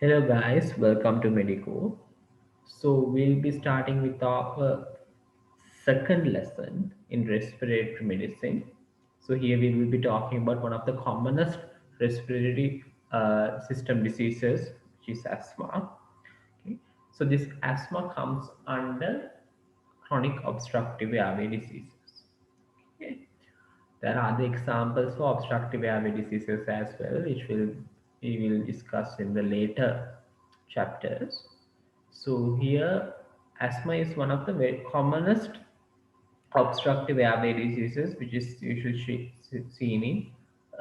Hello guys, welcome to Medico. So we'll be starting with our second lesson in respiratory medicine. So here we will be talking about one of the commonest respiratory system diseases, which is asthma. Okay. So this asthma comes under chronic obstructive airway diseases. Okay. There are other examples for obstructive airway diseases as well, which we will discuss in the later chapters. So here, asthma is one of the very commonest obstructive airway diseases, which is usually seen in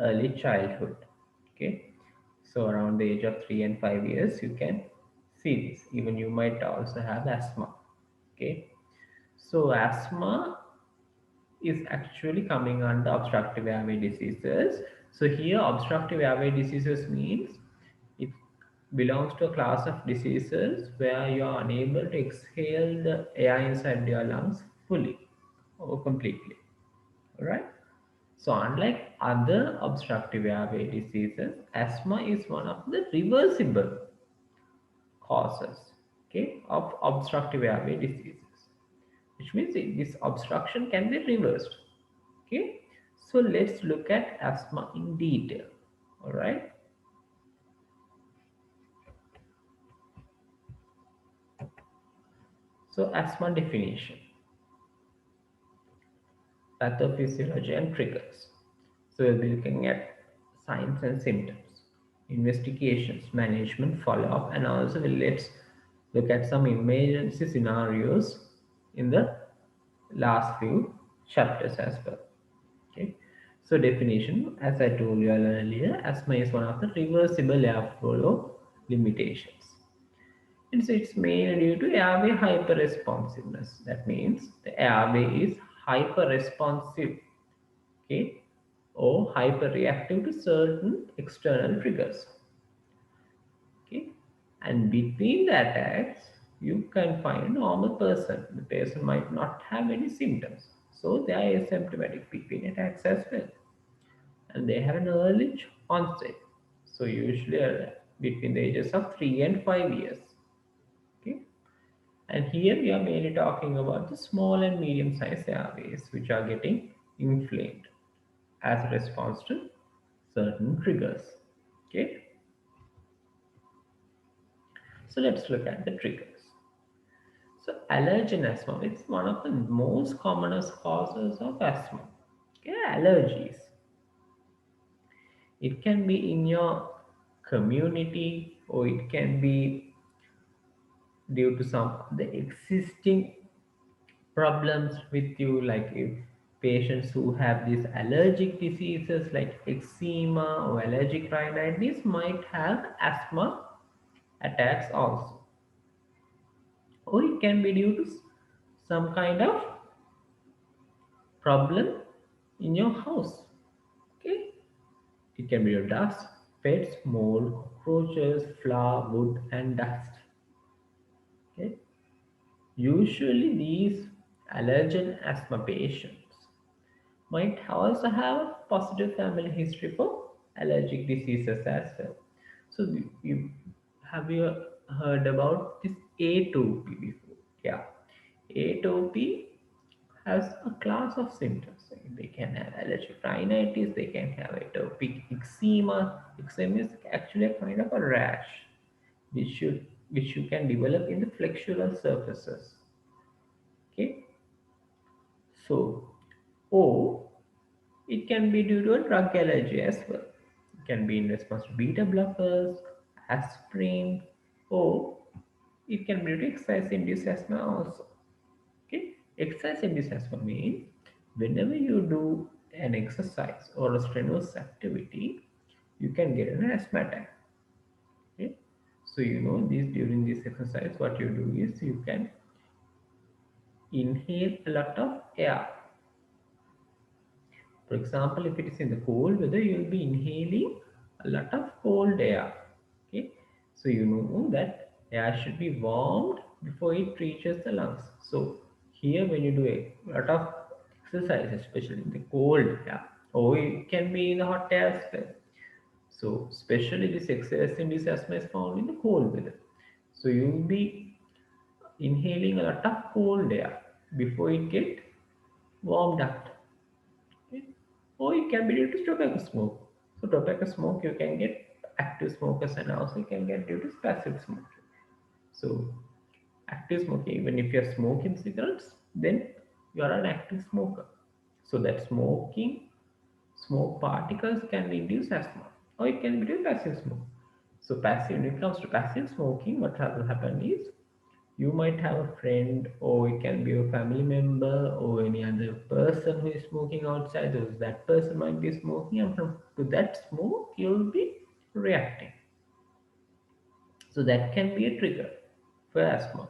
early childhood. Okay, so around the age of 3 and 5 years, you can see this. Even you might also have asthma. Okay, so asthma is actually coming under obstructive airway diseases. So here obstructive airway diseases means it belongs to a class of diseases where you are unable to exhale the air inside your lungs fully or completely. All right. So unlike other obstructive airway diseases, asthma is one of the reversible causes, okay, of obstructive airway diseases, which means this obstruction can be reversed. Okay, so let's look at asthma in detail. All right, so asthma definition, pathophysiology and triggers. So we'll be looking at signs and symptoms, investigations, management, follow-up, and also let's look at some emergency scenarios in the last few chapters as well. Okay. So definition, as I told you earlier, asthma is one of the reversible airflow limitations. It's mainly due to airway hyperresponsiveness. That means the airway is hyperresponsive, okay, or hyperreactive to certain external triggers. Okay, and between the attacks, you can find a normal person. The person might not have any symptoms, so they are asymptomatic between attacks as well, and they have an early onset. So usually between the ages of 3 and 5 years. Okay. And here we are mainly talking about the small and medium sized airways which are getting inflamed as a response to certain triggers. Okay, so let's look at the triggers. So allergen asthma is one of the most commonest causes of asthma. Okay, allergies. It can be in your community or it can be due to some the existing problems with you, like if patients who have these allergic diseases like eczema or allergic rhinitis might have asthma attacks also, or it can be due to some kind of problem in your house. Okay, it can be your dust, pets, mold, cockroaches, flour, wood, and dust. Okay, usually these allergen asthma patients might also have a positive family history for allergic diseases as well. So, have you heard about this atopy before? Yeah, atopy has a class of symptoms. They can have allergic rhinitis, they can have atopic eczema. Eczema is actually a kind of a rash which you can develop in the flexural surfaces. Okay, so O, it can be due to a drug allergy as well. It can be in response to beta blockers, aspirin, or it can be due to exercise-induced asthma also. Okay, exercise-induced asthma means whenever you do an exercise or a strenuous activity, you can get an asthma attack. Okay, so you know this during this exercise, what you do is you can inhale a lot of air. For example, if it is in the cold weather, you will be inhaling a lot of cold air. Okay, so you know that air should be warmed before it reaches the lungs. So here, when you do a lot of exercise, especially in the cold air, or it can be in the hot air as well. So especially this excessive asthma is found in the cold weather. So you will be inhaling a lot of cold air before it get warmed up. Okay? Or it can be due to tobacco smoke. So tobacco smoke you can get active smokers and also you can get due to passive smoke. So active smoking, even if you're smoking cigarettes, then you are an active smoker. So that smoke particles can induce asthma, or it can be due to passive smoke. So passive, when it comes to passive smoking, what will happen is you might have a friend, or it can be a family member, or any other person who is smoking outside. So that person might be smoking, and from to that smoke, you'll be reacting. So that can be a trigger for asthma.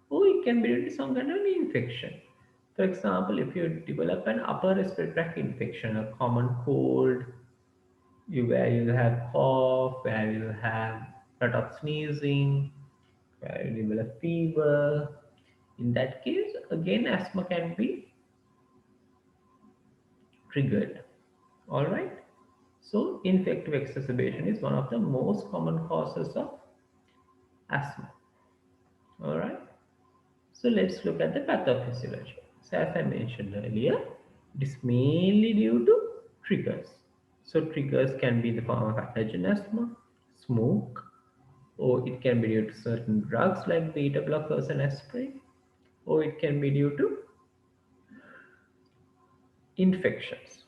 Or it can be due to some kind of an infection. For example, if you develop an upper respiratory tract infection, a common cold, where you have cough, where you have lot of sneezing, where you develop fever, in that case, again, asthma can be triggered. All right. So, infective exacerbation is one of the most common causes of asthma. All right. So let's look at the pathophysiology. So as I mentioned earlier, it is mainly due to triggers. So triggers can be the form of allergen asthma, smoke, or it can be due to certain drugs like beta blockers and aspirin, or it can be due to infections,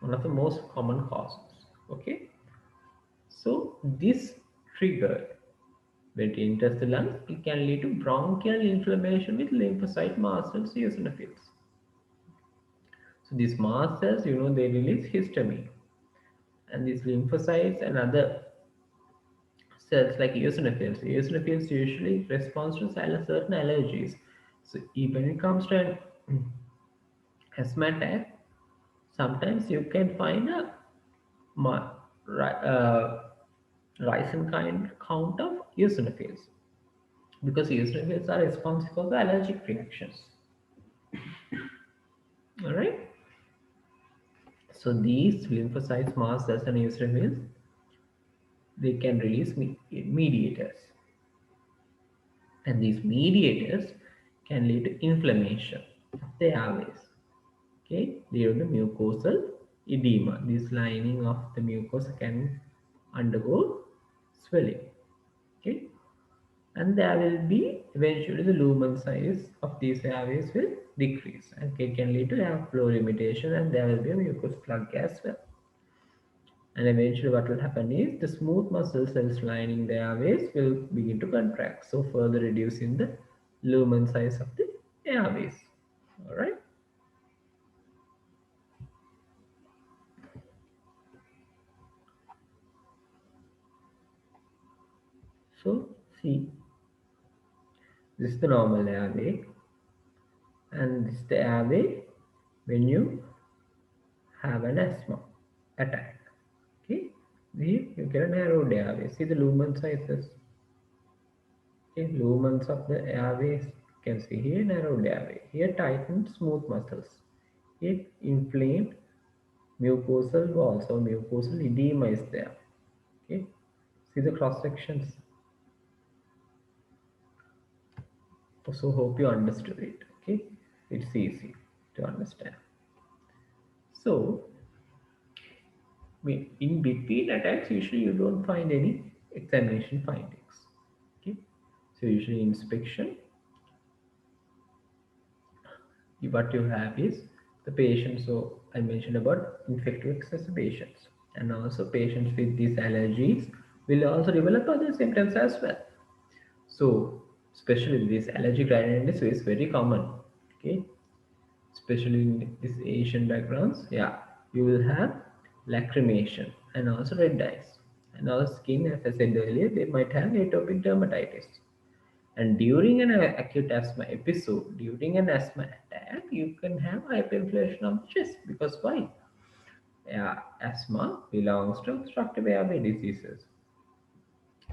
one of the most common causes. Okay, so this trigger, when it enters the lungs, it can lead to bronchial inflammation with lymphocyte mast cells, eosinophils. So these mast cells, they release histamine, and these lymphocytes and other cells like eosinophils usually respond to certain allergies. So even when it comes to an asthma attack, sometimes you can find a ma- ri- uh, rise in kind count of eosinophils because eosinophils are responsible for the allergic reactions. All right. So these lymphocytes, mast cells, and eosinophils, they can release mediators, and these mediators can lead to inflammation of the airways. Okay, due to mucosal edema, this lining of the mucosa can undergo swelling. Okay, and there will be eventually the lumen size of these airways will decrease, and it can lead to airflow limitation, and there will be a mucus plug as well. And eventually what will happen is the smooth muscle cells lining the airways will begin to contract, so further reducing the lumen size of the airways. All right. So see, this is the normal airway, and this is the airway when you have an asthma attack. Okay, here you get a narrowed airway. See the lumen sizes. Okay, lumens of the airways. You can see here narrowed airway. Here tightened smooth muscles. Here inflamed mucosal walls or mucosal edema is there. Okay, see the cross sections. So hope you understood it. Okay, it's easy to understand. So in between attacks, usually you don't find any examination findings. Okay, so usually inspection, what you have is the patient. So I mentioned about infective exacerbations, and also patients with these allergies will also develop other symptoms as well. So especially this allergic rhinitis is very common. Okay, especially in these Asian backgrounds, yeah, you will have lacrimation and also red eyes. And also skin, as I said earlier, they might have atopic dermatitis. And during an acute asthma episode, during an asthma attack, you can have hyperinflation of the chest. Because why? Yeah, asthma belongs to obstructive airway diseases.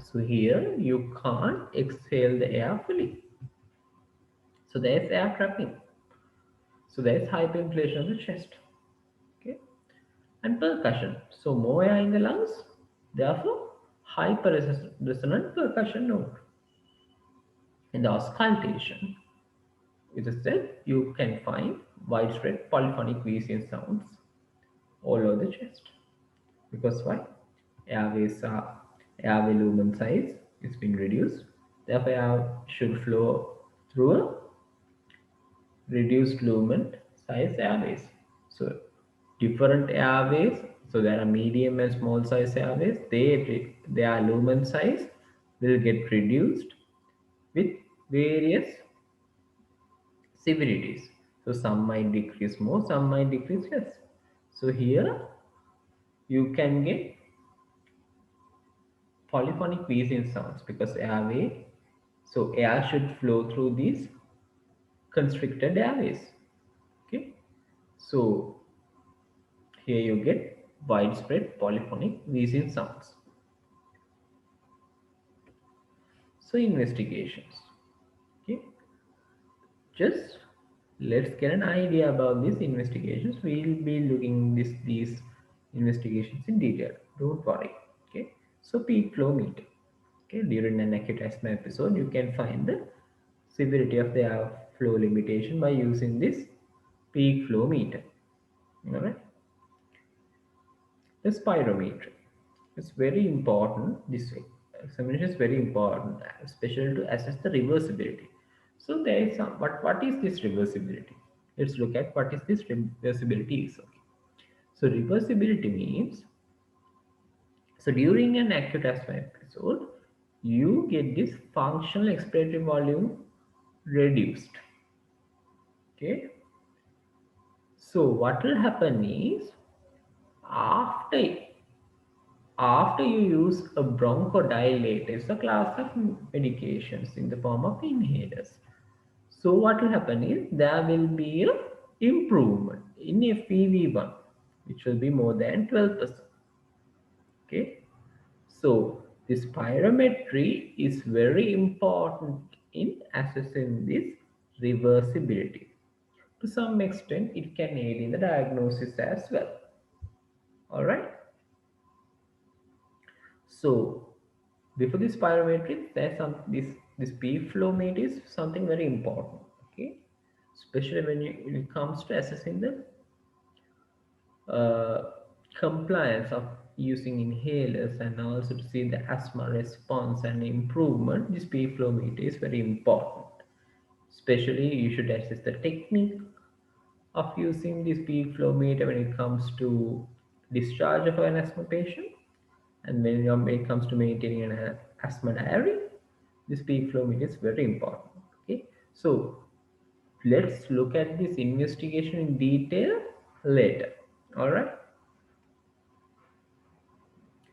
So here you can't exhale the air fully. So there's air trapping. So there's hyperinflation of the chest. Okay. And percussion. So more air in the lungs. Therefore, hyper-resonant percussion note. In the auscultation, which is that you can find widespread polyphonic wheezing sounds all over the chest. Because why? Airways are airway lumen size is being reduced. Therefore, air should flow through a reduced lumen size airways. So different airways. So there are medium and small size airways. Their lumen size will get reduced with various severities. So some might decrease more, some might decrease less. So here you can get polyphonic wheezing sounds because airway, so air should flow through these constricted airways. Okay, so here you get widespread polyphonic wheezing sounds. So investigations. Okay, just let's get an idea about these investigations. We'll be looking these investigations in detail, don't worry. Okay, so peak flow meter. Okay, during an acute asthma episode you can find the severity of the air flow limitation by using this peak flow meter. All right, the spirometry is very important. This examination is very important, especially to assess the reversibility. So there is some, but what is this reversibility? Let's look at what is this reversibility is. Okay. So reversibility means, so during an acute asthma episode, you get this functional expiratory volume reduced. Okay. So what will happen is after after you use a bronchodilator, it's a class of medications in the form of inhalers. So what will happen is there will be a improvement in FEV1, which will be more than 12%. Okay, so this spirometry is very important in assessing this reversibility. To some extent, it can aid in the diagnosis as well. All right. So before this spirometry, there's some this peak flow meter is something very important. Okay, especially when it comes to assessing the uh, compliance of using inhalers and also to see the asthma response and improvement. This peak flow meter is very important. Especially, you should assess the technique of using this peak flow meter when it comes to discharge of an asthma patient, and when it comes to maintaining an asthma diary, this peak flow meter is very important. Okay, so let's look at this investigation in detail later. All right,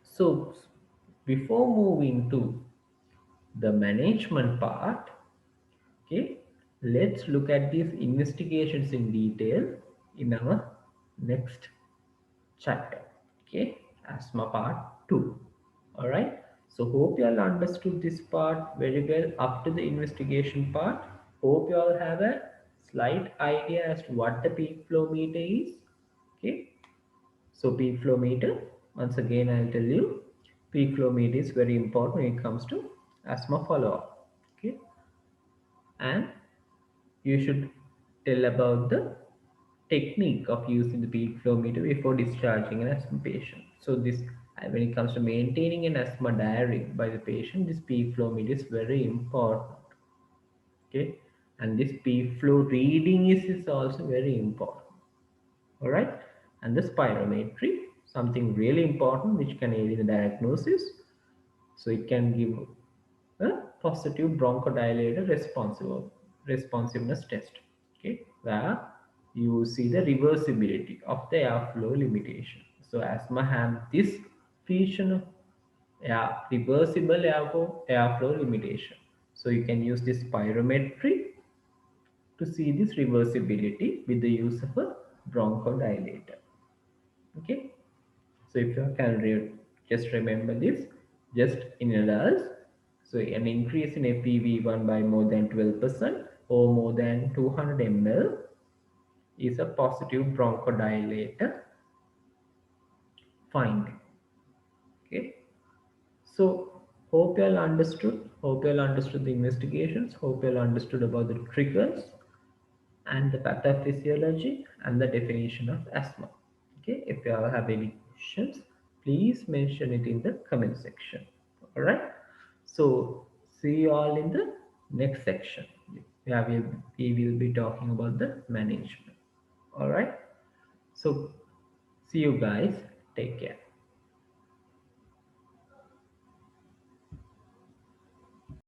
so before moving to the management part, okay, let's look at these investigations in detail in our next chapter. Okay, asthma part 2. All right, so hope you all understood this part very well up to the investigation part. Hope you all have a slight idea as to what the peak flow meter is. Okay, so peak flow meter, once again I'll tell you, peak flow meter is very important when it comes to asthma follow-up. Okay, and you should tell about the technique of using the peak flow meter before discharging an asthma patient. So this, when it comes to maintaining an asthma diary by the patient, this peak flow meter is very important. Okay, and this peak flow reading is also very important. All right, and the spirometry, something really important which can aid in the diagnosis. So it can give a positive bronchodilator responsiveness test. Okay, where you see the reversibility of the airflow limitation. So asthma have this feature of reversible airflow limitation. So you can use this spirometry to see this reversibility with the use of a bronchodilator. Okay, so if you can just remember this, just in adults, so an increase in FEV1 by more than 12% or more than 200 ml is a positive bronchodilator finding. Okay, So hope you all understood. Hope you all understood the investigations. Hope you all understood about the triggers and the pathophysiology and the definition of asthma. Okay, if you all have any questions, please mention it in the comment section. All right. So see you all in the next section. Yeah, we will be talking about the management. All right. So see you guys. Take care.